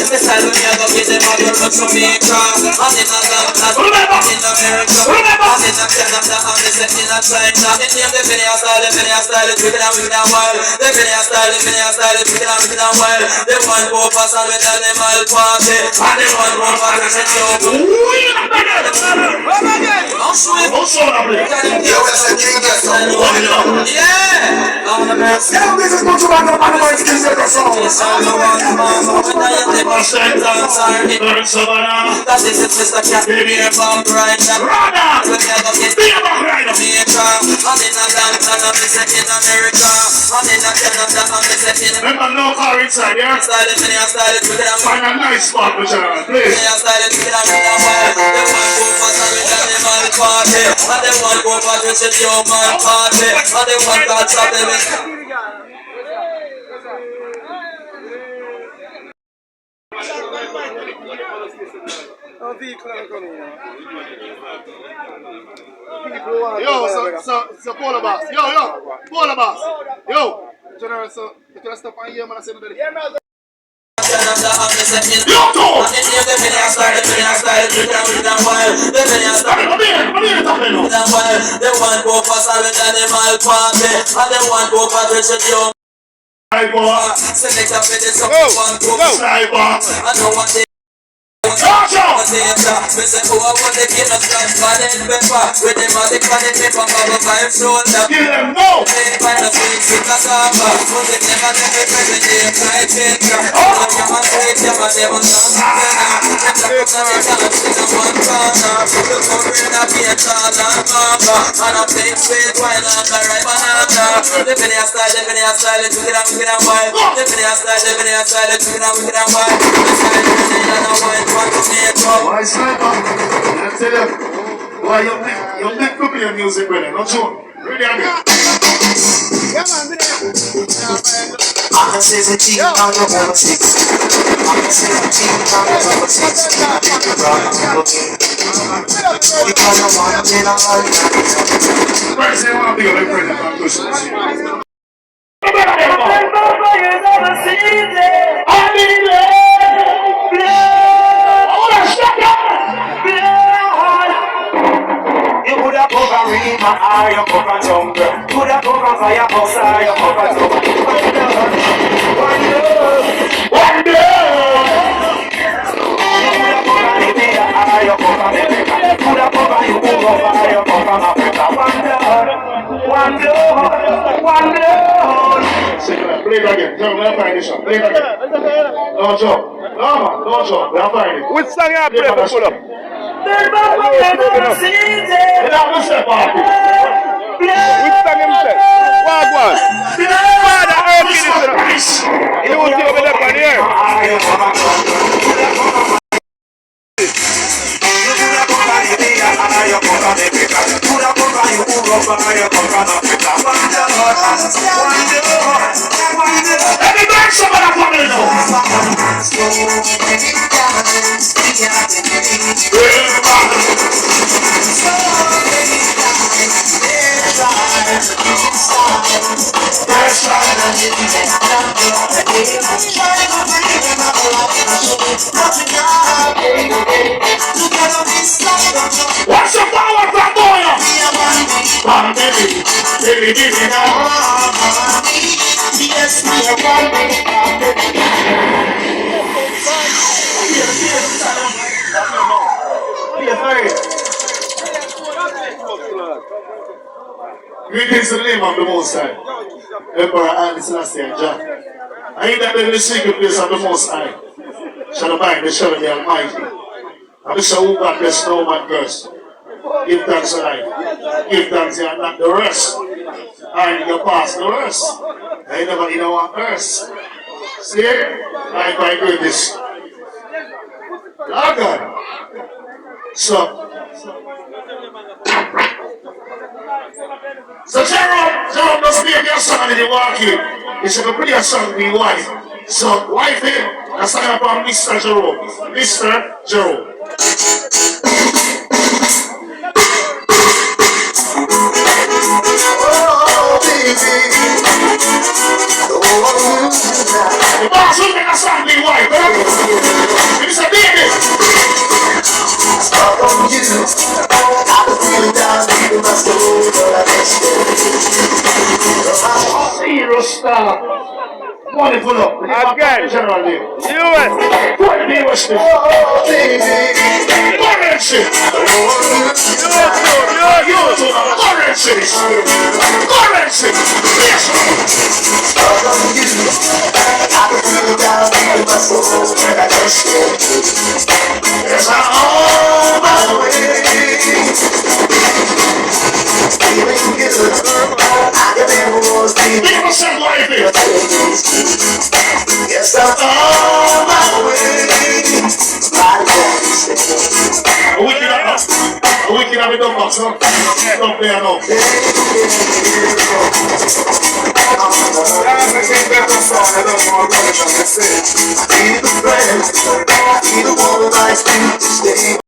The style when you go get them out of Jamaica. And in Atlanta, in America, and in Canada, and in China. In the video style, it's wicked and wild. The video style, it's wicked and wild. They want to go for some animal party, and they want to go for the show. That is it, Mr. Cat, baby, a bomb right now. We'll never get Jamaica. And in Atlanta, and in America. And in Canada, and in remember, no car inside here. Find a nice spot, which I please. Party, and they want to go back to the human party, and they want to stop them. Yo, so Polar Boss. Yo, Polar Boss. Yo, General, so you can stop on here, man. I say no. Why sniper? I tell you, why you make to play music with it, not you? Ready again. Yeah, man, I'm a 17, I'm a 6. I'm a 17, I'm a 6. I did the wrong looking. Because I want to tell all that. Right, say one of you, let's bring it back to the you cook a jungle. Could have cook a fire outside, you cook a jungle. One day. You could have cook a Libya, you cook a America. Could have cook a Europe, you cook a Africa. One day. Play it again. Jump, we'll find this one. Play it again. Don't jump. No, man, don't jump. We'll find it. which song you play for pull up? We're not going to step off it. Which song him say? Wagwan. Father, I heard this. You don't see over there on here. Everybody, somebody coming now. What's the power from Boya? Baby, yes, we are greetings to the name of the Most High, Emperor Haile Selassie and Jah. I ain't that in the secret place of the Most High. Shall abide the shadow of the Almighty. And Mr. who God bless no man curse. Give thanks to life. Give thanks you are not the rest. And you pass the rest. I never in our curse. See? Like I do this. Lord God. So Jerome does play your song and you walk in. He said, play a song with your wife. So, wife here, that's not about Mr. Jerome. Mr. Jerome. Oh, baby. The boss will make a song with your wife. Money pull up. Again. General name. US. What name was this? Currency. Currency. Currency. Yes. I can feel it down in my soul when I just Yes, I'm on my way. feeling good. I can never was People say life is. yes, I'm on my way. A wicked have it done, box, huh? Don't play enough. Either friend, either one of my speech to stay.